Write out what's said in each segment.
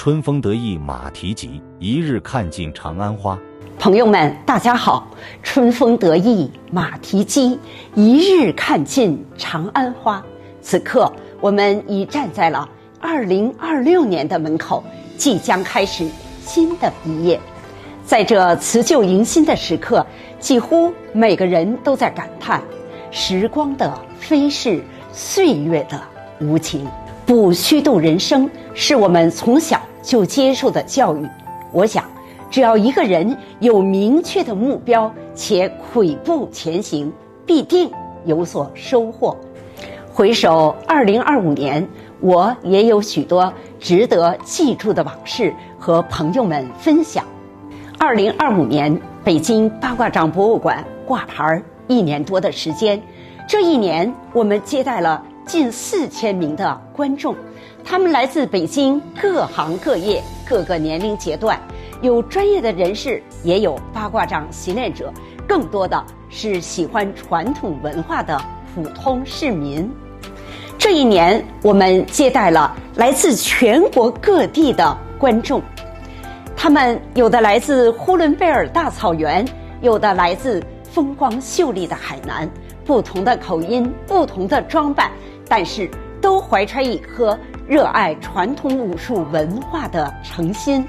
春风得意马蹄疾，一日看尽长安花。朋友们，大家好！春风得意马蹄疾，一日看尽长安花。此刻，我们已站在了2026年的门口，即将开始新的一页。在这辞旧迎新的时刻，几乎每个人都在感叹时光的飞逝，岁月的无情。不虚度人生是我们从小就接受的教育。我想，只要一个人有明确的目标且跬步前行，必定有所收获。回首2025年，我也有许多值得记住的往事和朋友们分享。2025年，北京八卦掌博物馆挂牌1年多的时间，这一年我们接待了近4000名的观众，他们来自北京各行各业、各个年龄阶段，有专业的人士，也有八卦掌习练者，更多的是喜欢传统文化的普通市民。这一年，我们接待了来自全国各地的观众，他们有的来自呼伦贝尔大草原，有的来自风光秀丽的海南，不同的口音，不同的装扮，但是都怀揣一颗热爱传统武术文化的诚心。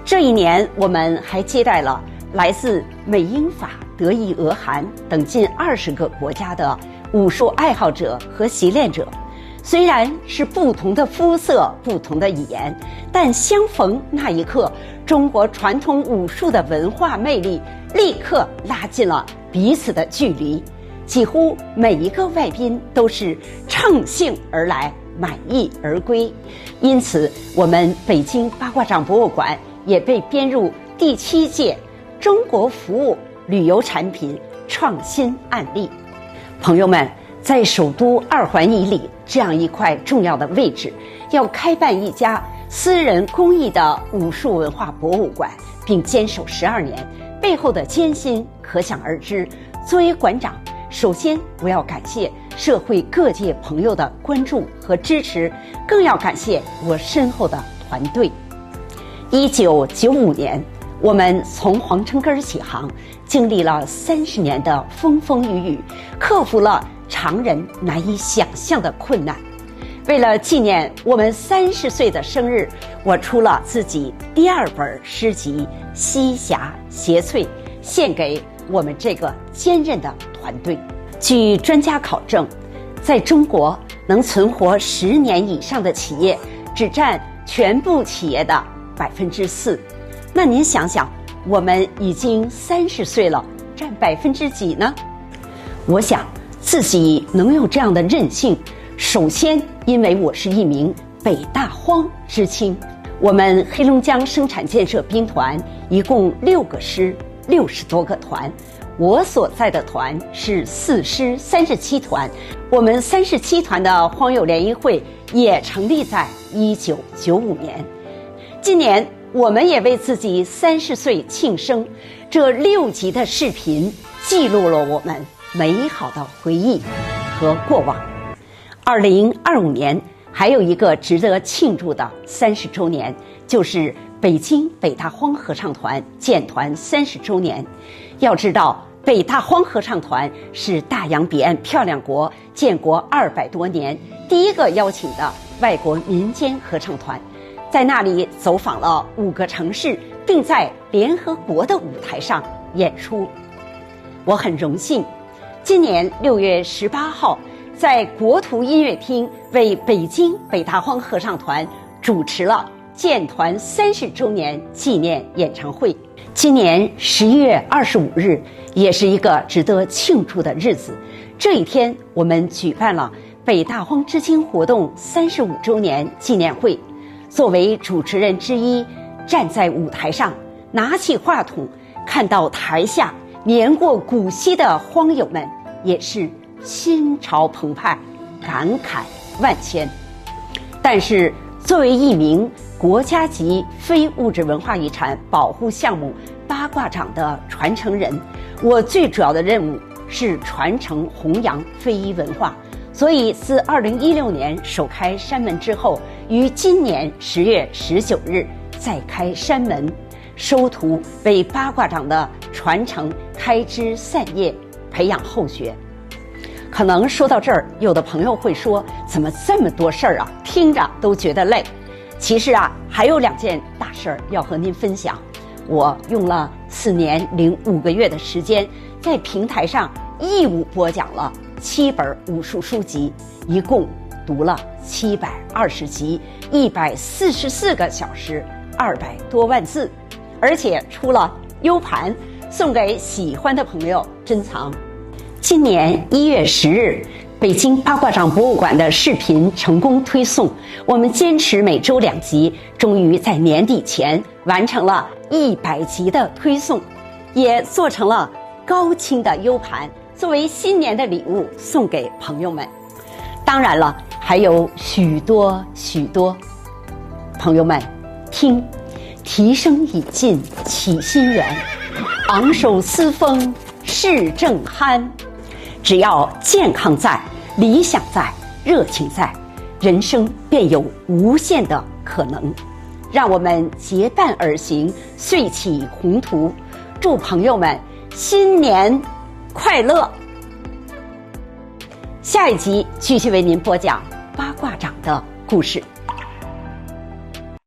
这一年，我们还接待了来自美、英、法、德、意、俄、韩等近20个国家的武术爱好者和习练者。虽然是不同的肤色、不同的语言，但相逢那一刻，中国传统武术的文化魅力立刻拉近了彼此的距离。几乎每一个外宾都是乘兴而来，满意而归。因此，我们北京八卦掌博物馆也被编入第7届中国服务旅游产品创新案例。朋友们，在首都2环以里这样一块重要的位置，要开办一家私人公益的武术文化博物馆，并坚守12年，背后的艰辛可想而知。作为馆长，首先我要感谢社会各界朋友的关注和支持，更要感谢我身后的团队。1995年，我们从皇城根起航，经历了30年的风风雨雨，克服了常人难以想象的困难。为了纪念我们30岁的生日，我出了自己第2本诗集《西霞斜翠》，献给我们这个坚韧的团队。据专家考证，在中国能存活10年以上的企业只占全部企业的4%。那您想想，我们已经30岁了，占几呢？我想自己能有这样的韧性，首先因为我是一名北大荒知青。我们黑龙江生产建设兵团一共6个师，60多个团，我所在的团是4师37团。我们37团的荒友联谊会也成立在1995年。今年我们也为自己30岁庆生，这6集的视频记录了我们美好的回忆和过往。2025年还有一个值得庆祝的30周年，就是北京北大荒合唱团建团30周年。要知道，北大荒合唱团是大洋彼岸漂亮国建国200多年第一个邀请的外国民间合唱团，在那里走访了5个城市，并在联合国的舞台上演出。我很荣幸，今年6月18号，在国图音乐厅为北京北大荒合唱团主持了建团30周年纪念演唱会。今年11月25日也是一个值得庆祝的日子，这一天我们举办了北大荒知青活动35周年纪念会。作为主持人之一，站在舞台上，拿起话筒，看到台下年过古稀的荒友们，也是心潮澎湃，感慨万千。但是作为一名国家级非物质文化遗产保护项目八卦掌的传承人，我最主要的任务是传承弘扬非遗文化。所以自2016年首开山门之后，于今年10月19日再开山门，收徒为八卦掌的传承开枝散叶，培养后学。可能说到这儿，有的朋友会说，怎么这么多事儿啊，听着都觉得累。其实啊，还有2件大事儿要和您分享。我用了4年0.5个月的时间，在平台上义务播讲了7本武术书籍，一共读了720集，144个小时，200多万字，而且出了 U 盘，送给喜欢的朋友珍藏。今年1月10日，北京八卦掌博物馆的视频成功推送，我们坚持每周2集，终于在年底前完成了100集的推送，也做成了高清的 U 盘，作为新年的礼物送给朋友们。当然了，还有许多朋友们听，提升已尽起心源，昂首思风事正酣。只要健康在，理想在，热情在，人生便有无限的可能。让我们结伴而行，遂起宏图。祝朋友们新年快乐！下一集继续为您播讲八卦掌的故事。